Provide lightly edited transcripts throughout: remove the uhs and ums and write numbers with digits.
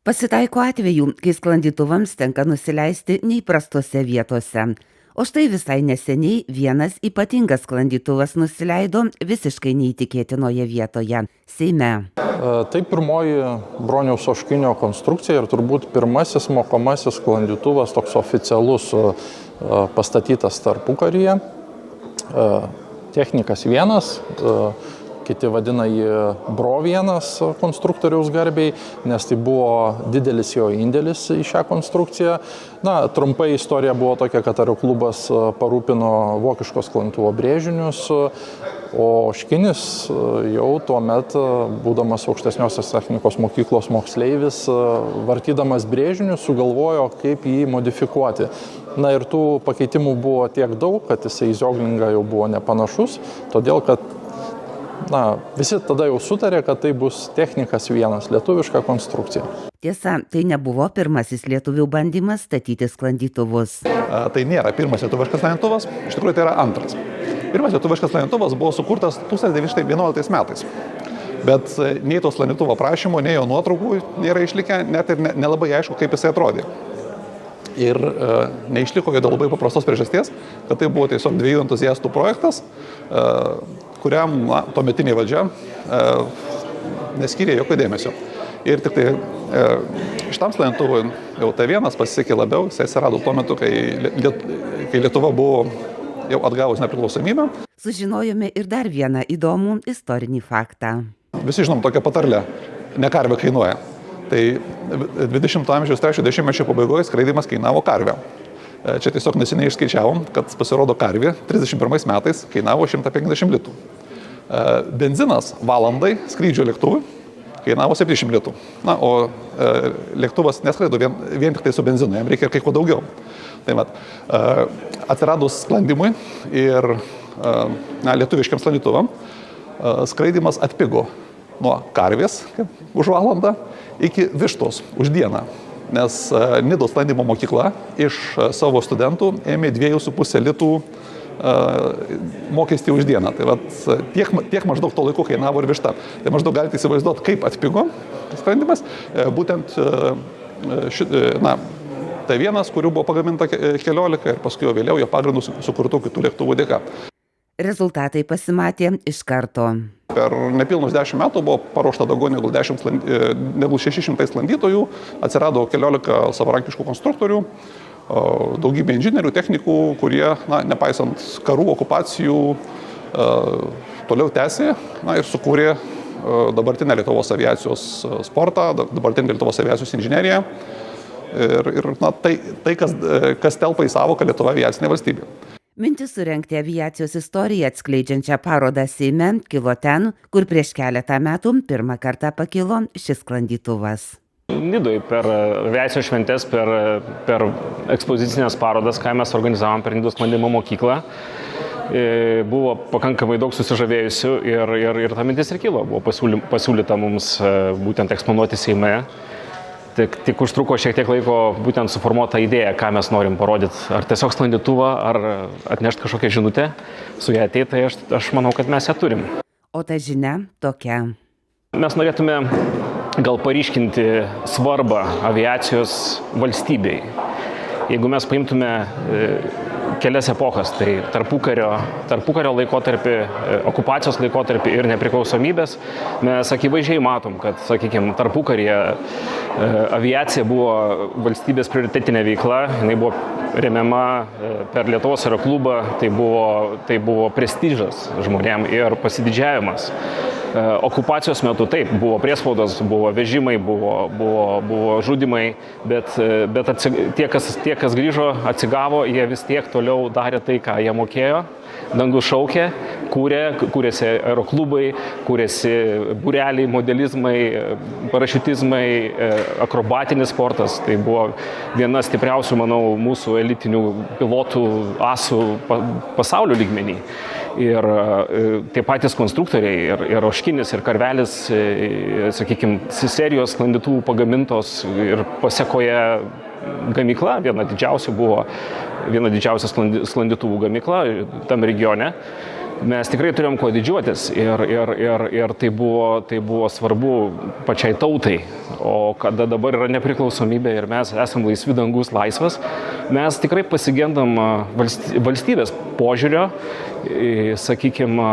Pasitaiko atvejų, kai sklandytuvams tenka nusileisti neįprastose vietose. O štai visai neseniai vienas ypatingas sklandytuvas nusileido visiškai neįtikėtinoje vietoje – Seime. Tai pirmoji Broniaus Oškinio konstrukcija ir turbūt pirmasis mokomasis sklandytuvas, toks oficialus, pastatytas tarpukaryje. Technikas vienas, kiti vadina jį Bro vienas konstruktoriaus garbiai, nes tai buvo didelis jo indėlis į šią konstrukciją. Trumpai istorija buvo tokia, kad aeroklubas parūpino vokiško sklandytuvo brėžinius, o Oškinis jau tuo metu, būdamas aukštesniosios technikos mokyklos moksleivis, vartydamas brėžinius, sugalvojo, kaip jį modifikuoti. Ir tų pakeitimų buvo tiek daug, kad jisai į Zioglingą jau buvo nepanašus, todėl kad visi tada jau sutarė, kad tai bus technikas vienas, lietuviška konstrukcija. Tiesa, tai nebuvo pirmasis lietuvių bandymas statyti sklandytuvus. Tai nėra pirmas lietuviškas sklandytuvas, iš tikrųjų tai yra antras. Pirmas lietuviškas sklandytuvas buvo sukurtas 1911 metais. Bet nei to sklandytuvo prašymo, nei jo nuotraukų nėra išlikę, net ir nelabai aišku, kaip jisai atrodė. Ir neišliko jo dėl labai paprastos priežasties, kad tai buvo tiesiog dviejų entuziastų projektas, kuriam tuometinė valdžia neskyrė jokio dėmesio. Ir tik tai šitam sklandytuvui jau T1 pasisekė labiau, jis atsirado tuo metu, kai Lietuva buvo jau atgavus nepriklausomybę. Sužinojome ir dar vieną įdomų istorinį faktą. Visi žinom tokią patarlę, ne karvė kainuoja. Tai 20 amžiaus 30-mečio pabaigoje skraidymas kainavo karvę. Čia tiesiog neseniai išskaičiavom, kad pasirodo karvė 31 metais kainavo 150 litų. Benzinas valandai skrydžio lėktuvui kainavo 70 litų. O lėktuvas neskraido vien tik tai su benzinu, jam reikia kai ko daugiau. Tai atsiradus sklandymui ir lietuviškiam sklandytuvam, skraidymas atpigo nuo karvės už valandą iki vištos už dieną. Nes Nidos sklandymo mokykla iš savo studentų ėmė 2,5 litų mokestį už dieną. Tai tiek maždaug to laiku kainavo ir višta. Tai maždaug galite įsivaizduoti, kaip atpigo sklandymas. Būtent T1, kurių buvo pagaminta 14 ir paskui vėliau jo pagrindų sukurtų kitų lėktuvų dėka. Rezultatai pasimatė iš karto. Per nepilnus 10 metų buvo paruošta daugiau negu 600 sklandytojų, atsirado 14 savarankiškų konstruktorių, daugybė inžinierių, technikų, kurie, nepaisant karų, okupacijų, toliau tęsė ir sukūrė dabartinę Lietuvos aviacijos sportą, dabartinę Lietuvos aviacijos inžineriją. Ir tai kas telpa į sąvoką Lietuva aviacinė valstybė. Mintis surengti aviacijos istoriją atskleidžiančią parodą Seime kilo ten, kur prieš keletą metų pirmą kartą pakilo šis sklandytuvas. Nidoj per aviacijos šventes, per ekspozicinės parodas, ką mes organizavom per Nidos sklandymo mokyklą, buvo pakankamai daug susižavėjusių ir ta mintis ir kilo. Buvo pasiūlyta mums būtent eksponuoti Seime. Tik užtruko šiek tiek laiko būtent suformuota idėja, ką mes norim parodyti. Ar tiesiog sklandytuvą, ar atnešti kažkokią žinutę su ją ateit, tai aš manau, kad mes ją turim. O ta žinia tokia. Mes norėtume gal paryškinti svarbą aviacijos valstybei. Jeigu mes paimtume kelias epochas, tai tarpukario laikotarpį, okupacijos laikotarpį ir nepriklausomybės, mes akivaizdžiai matom, kad, sakykime, tarpukaryje aviacija buvo valstybės prioritetinė veikla, jinai buvo remiama per Lietuvos aeroklubą, tai buvo prestižas žmonėm ir pasididžiavimas. Okupacijos metu taip, buvo priespaudos, buvo vežimai, buvo žudimai, bet tie, kas grįžo, atsigavo, jie vis tiek toliau darė tai, ką jie mokėjo, dangus šaukė, kūrėsi aeroklubai, kūrėsi būreliai, modelizmai, parašiutizmai, akrobatinis sportas. Tai buvo viena stipriausių, manau, mūsų elitinių pilotų asų pasaulio lygmenį. Ir tie patys konstruktoriai, ir Oškinis, ir Karvelis, sakykime, serijos sklandytuvų pagamintos ir pasekoje gamykla, viena didžiausia sklandytuvų gamykla tam regione. Mes tikrai turėjom kuo didžiuotis ir tai buvo svarbu pačiai tautai. O kada dabar yra nepriklausomybė ir mes esam laisvi, dangus laisvas, mes tikrai pasigendam valstybės požiūrio, sakykime,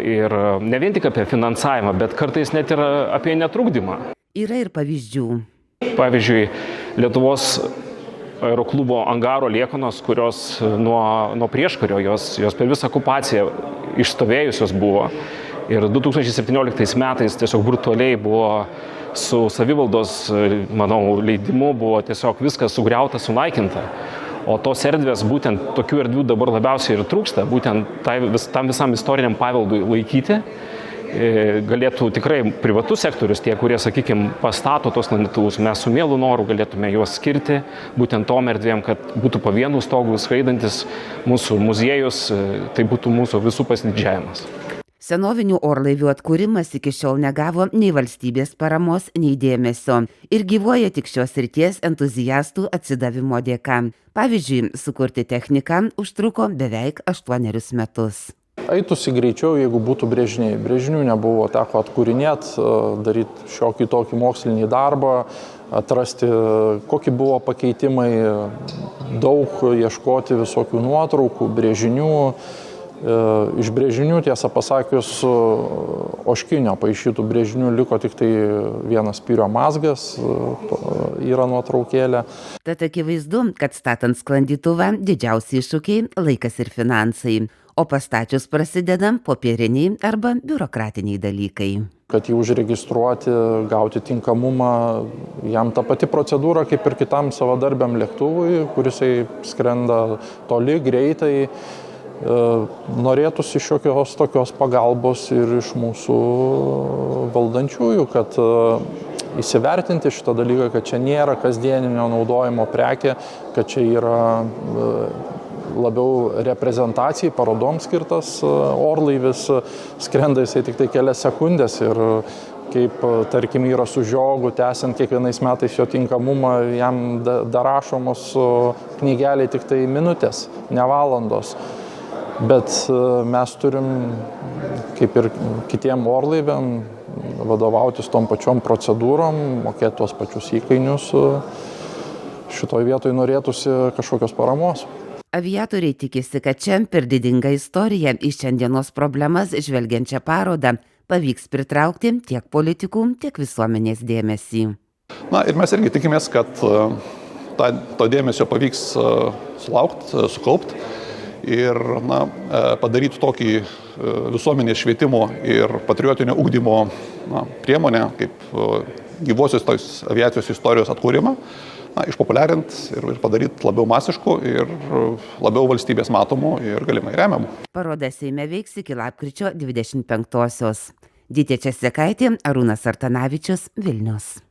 ir ne vien tik apie finansavimą, bet kartais net ir apie netrukdymą. Yra ir pavyzdžių. Pavyzdžiui, Lietuvos aeroklubo angaro liekanos, kurios nuo prieškario, jos per visą okupaciją išstovėjusios buvo. Ir 2017 metais tiesiog brutaliai buvo su savivaldos, manau, leidimu buvo tiesiog viskas sugriauta, sunaikinta. O tos erdvės, būtent tokių erdvių dabar labiausiai ir trūksta, būtent tam visam istoriniam paveldui laikyti. Galėtų tikrai privatus sektorius, tie, kurie, sakykime, pastato tos sklandytuvus, mes su mielu noru galėtume juos skirti būtent tom erdvėm, kad būtų po vienu stogu skraidantis mūsų muziejus, tai būtų mūsų visų pasididžiavimas. Senovinių orlaivių atkūrimas iki šiol negavo nei valstybės paramos, nei dėmesio ir gyvuoja tik šios srities entuziastų atsidavimo dėka. Pavyzdžiui, sukurti techniką užtruko beveik 8 metus. Eitųsi greičiau, jeigu būtų brėžiniai. Brėžinių nebuvo, teko atkūrinėti, daryti šiokį tokį mokslinį darbą, atrasti, kokie buvo pakeitimai, daug ieškoti visokių nuotraukų, brėžinių. Iš brėžinių, tiesą pasakius, Oškinio paišytų brėžinių liko tik tai vienas spyrio mazgas, yra nuotraukėlė. Tad akivaizdu, kad statant sklandytuvą didžiausi iššūkiai laikas ir finansai, o pastačius prasideda popieriniai arba biurokratiniai dalykai. Kad jį užregistruoti, gauti tinkamumą, jam ta pati procedūra kaip ir kitam savadarbiam lėktuvui, kuris skrenda toli, greitai. Norėtųsi šiokios tokios pagalbos ir iš mūsų valdančiųjų, kad įsivertinti šitą dalyką, kad čia nėra kasdieninio naudojimo prekė, kad čia yra labiau reprezentacijai, parodom skirtas orlaivis, skrenda jisai tik tai kelias sekundės ir kaip, tarkim, yra su žiogu, tęsiant kiekvienais metais jo tinkamumą, jam darašomos knygeliai tik tai minutės, ne valandos. Bet mes turim, kaip ir kitiem orlaiviam, vadovautis tom pačiom procedūrom, mokėti tuos pačius įkainius. Šitoj vietoj norėtųsi kažkokios paramos. Aviatoriai tikisi, kad čia per didingą istoriją į šiandienos problemas žvelgiančią parodą pavyks pritraukti tiek politikų, tiek visuomenės dėmesį. Na ir mes irgi tikimės, kad to dėmesio pavyks sukaupti. Ir padaryti tokį visuomenės švietimo ir patriotinio ugdymo priemonę, kaip gyvosios tos aviacijos istorijos atkūrimą, išpopuliarinti ir padaryti labiau masiškų ir labiau valstybės matomų ir galimai remiamų. Paroda Seime veiks iki lapkričio 25-osios. Dytė Česekaitė, Arūnas Artanavičius, Vilnius.